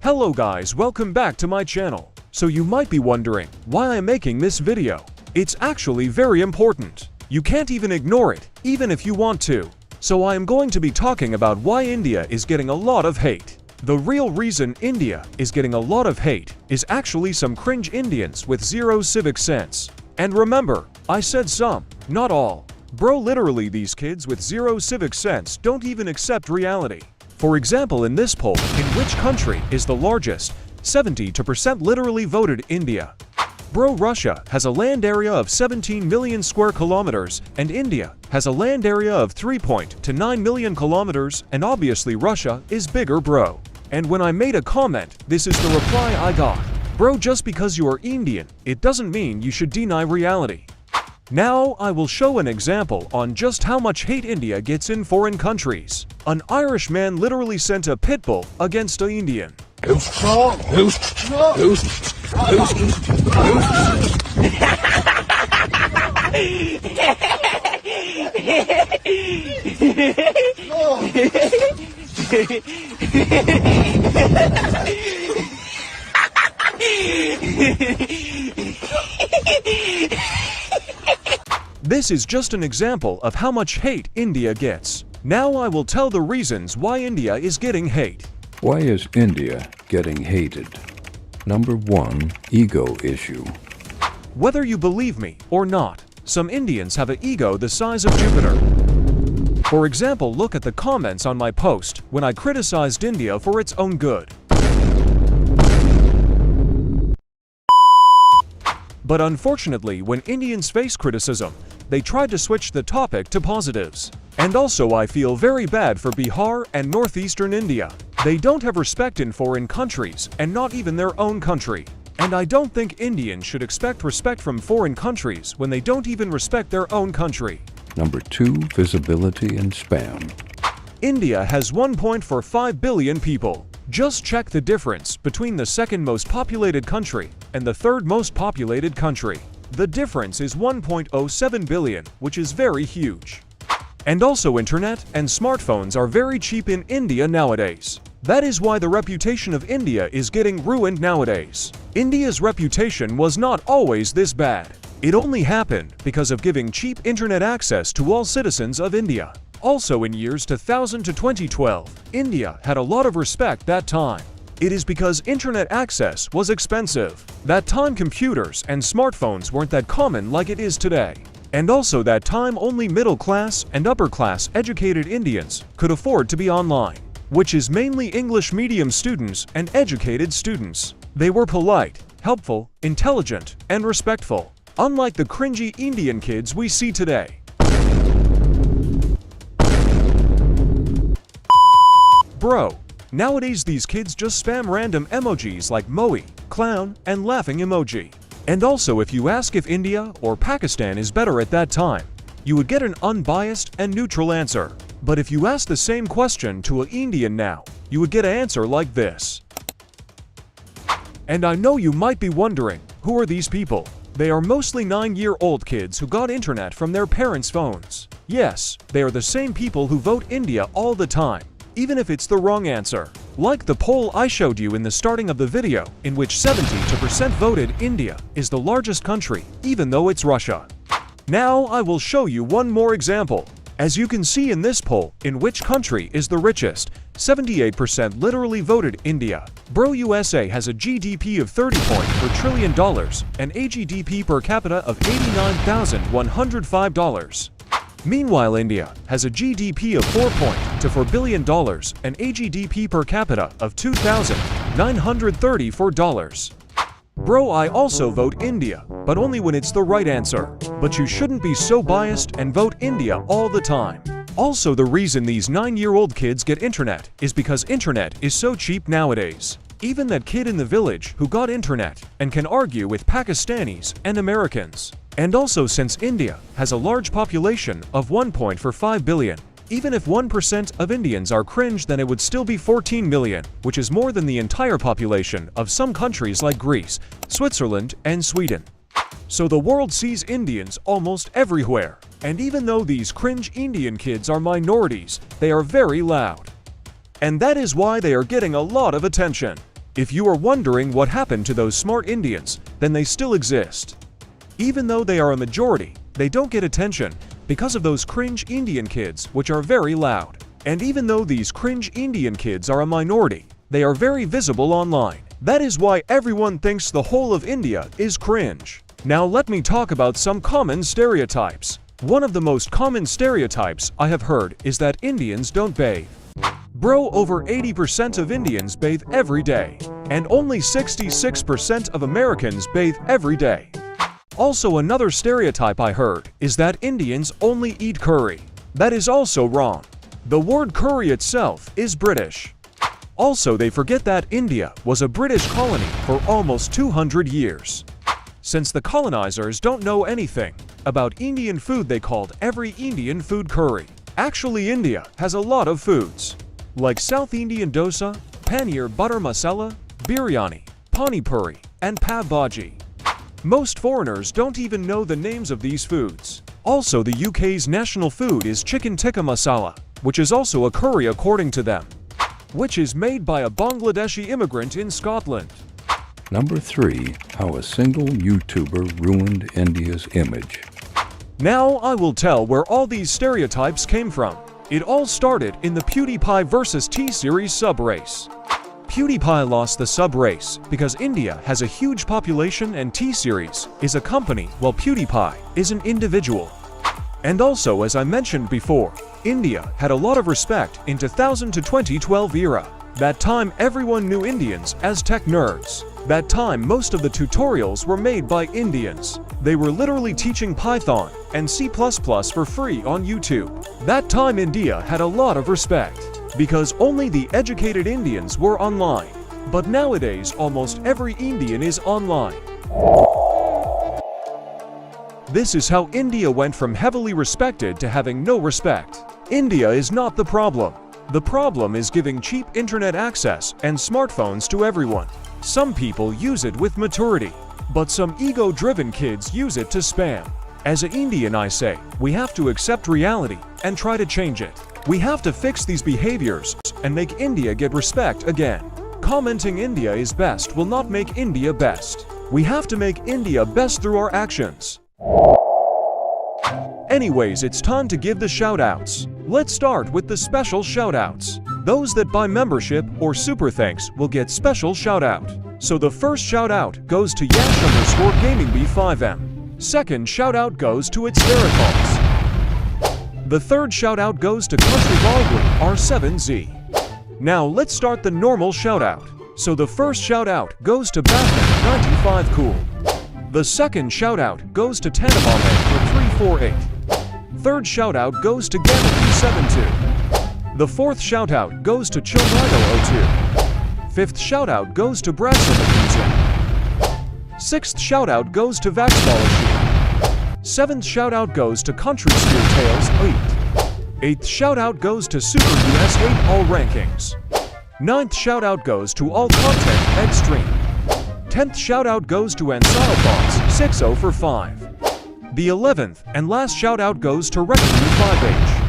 Hello guys, welcome back to my channel. So you might be wondering why I'm making this video. It's actually very important. You can't even ignore it, even if you want to. So I am going to be talking about why India is getting a lot of hate. The real reason India is getting a lot of hate is actually some cringe Indians with zero civic sense. And remember, I said some, not all. Bro, literally these kids with zero civic sense don't even accept reality. For example, in this poll, in which country is the largest, 72% literally voted India. Bro, Russia has a land area of 17 million square kilometers and India has a land area of 3.9 million kilometers, and obviously Russia is bigger, bro. And when I made a comment, this is the reply I got. Bro, just because you are Indian, it doesn't mean you should deny reality. Now I will show an example on just how much hate India gets in foreign countries. An Irish man literally sent a pit bull against an Indian. This is just an example of how much hate India gets. Now I will tell the reasons why India is getting hate. Why is India getting hated? Number 1, ego issue. Whether you believe me or not, some Indians have an ego the size of Jupiter. For example, look at the comments on my post when I criticized India for its own good. But unfortunately, when Indians face criticism, they tried to switch the topic to positives. And also I feel very bad for Bihar and northeastern India. They don't have respect in foreign countries, and not even their own country. And I don't think Indians should expect respect from foreign countries when they don't even respect their own country. Number 2, visibility and spam. India has 1.45 billion people. Just check the difference between the second most populated country and the third most populated country. The difference is 1.07 billion, which is very huge. And also internet and smartphones are very cheap in India nowadays. That is why the reputation of India is getting ruined nowadays. India's reputation was not always this bad. It only happened because of giving cheap internet access to all citizens of India. Also in years 2000 to 2012, India had a lot of respect that time. It is because internet access was expensive. That time computers and smartphones weren't that common like it is today. And also that time only middle class and upper class educated Indians could afford to be online, which is mainly English medium students and educated students. They were polite, helpful, intelligent, and respectful, unlike the cringy Indian kids we see today. Bro, nowadays these kids just spam random emojis like moe, clown, and laughing emoji. And also if you ask if India or Pakistan is better at that time, you would get an unbiased and neutral answer. But if you ask the same question to an Indian now, you would get an answer like this. And I know you might be wondering, who are these people? They are mostly 9-year-old kids who got internet from their parents' phones. Yes, they are the same people who vote India all the time, even if it's the wrong answer. Like the poll I showed you in the starting of the video, in which 72% voted India is the largest country, even though it's Russia. Now I will show you one more example. As you can see in this poll, in which country is the richest, 78% literally voted India. Bro, USA has a GDP of $30.4 trillion and a GDP per capita of $89,105. Meanwhile, India has a GDP of $4.4 billion and a GDP per capita of $2,934. Bro, I also vote India, but only when it's the right answer. But you shouldn't be so biased and vote India all the time. Also, the reason these 9-year-old kids get internet is because internet is so cheap nowadays. Even that kid in the village who got internet and can argue with Pakistanis and Americans. And also, since India has a large population of 1.45 billion, even if 1% of Indians are cringe, then it would still be 14 million, which is more than the entire population of some countries like Greece, Switzerland, and Sweden. So the world sees Indians almost everywhere. And even though these cringe Indian kids are minorities, they are very loud. And that is why they are getting a lot of attention. If you are wondering what happened to those smart Indians, then they still exist. Even though they are a majority, they don't get attention because of those cringe Indian kids which are very loud. And even though these cringe Indian kids are a minority, they are very visible online. That is why everyone thinks the whole of India is cringe. Now let me talk about some common stereotypes. One of the most common stereotypes I have heard is that Indians don't bathe. Bro, over 80% of Indians bathe every day, and only 66% of Americans bathe every day. Also, another stereotype I heard is that Indians only eat curry. That is also wrong. The word curry itself is British. Also, they forget that India was a British colony for almost 200 years. Since the colonizers don't know anything about Indian food, they called every Indian food curry. Actually, India has a lot of foods, like South Indian dosa, paneer butter masala, biryani, pani puri, and pav bhaji. Most foreigners don't even know the names of these foods. Also, the UK's national food is chicken tikka masala, which is also a curry according to them, which is made by a Bangladeshi immigrant in Scotland. Number 3. How a single YouTuber ruined India's image. Now I will tell where all these stereotypes came from. It all started in the PewDiePie vs. T-Series sub-race. PewDiePie lost the sub-race because India has a huge population and T-Series is a company while PewDiePie is an individual. And also, as I mentioned before, India had a lot of respect in 2000 to 2012 era. That time everyone knew Indians as tech nerds. That time most of the tutorials were made by Indians. They were literally teaching Python and C++ for free on YouTube. That time India had a lot of respect because only the educated Indians were online. But nowadays almost every Indian is online. This is how India went from heavily respected to having no respect. India is not the problem. The problem is giving cheap internet access and smartphones to everyone. Some people use it with maturity, but some ego-driven kids use it to spam. As an Indian, I say, we have to accept reality and try to change it. We have to fix these behaviors and make India get respect again. Commenting India is best will not make India best. We have to make India best through our actions. Anyways, it's time to give the shoutouts. Let's start with the special shoutouts. Those that buy membership or super thanks will get special shoutout. So the first shoutout goes to Yash_GamingB5M. Second shoutout goes to Exaggerated. The third shoutout goes to Countryballs-style R7Z. Now let's start the normal shoutout. So the first shoutout goes to Batman95Cool. The second shoutout goes to Tanamame for 348. Third shoutout goes to Gamma72. The fourth shoutout goes to Chilrino02. Fifth shoutout goes to Bradsomacuzin. Sixth shoutout goes to Vaxbalashi. Seventh shoutout goes to Country Steer Tales 8. Eighth shoutout goes to Super US 8 All Rankings. Ninth shoutout goes to All Content Extreme. 10th shoutout goes to Ansilefox 60 for 5. The 11th and last shoutout goes to Reckoning 5H.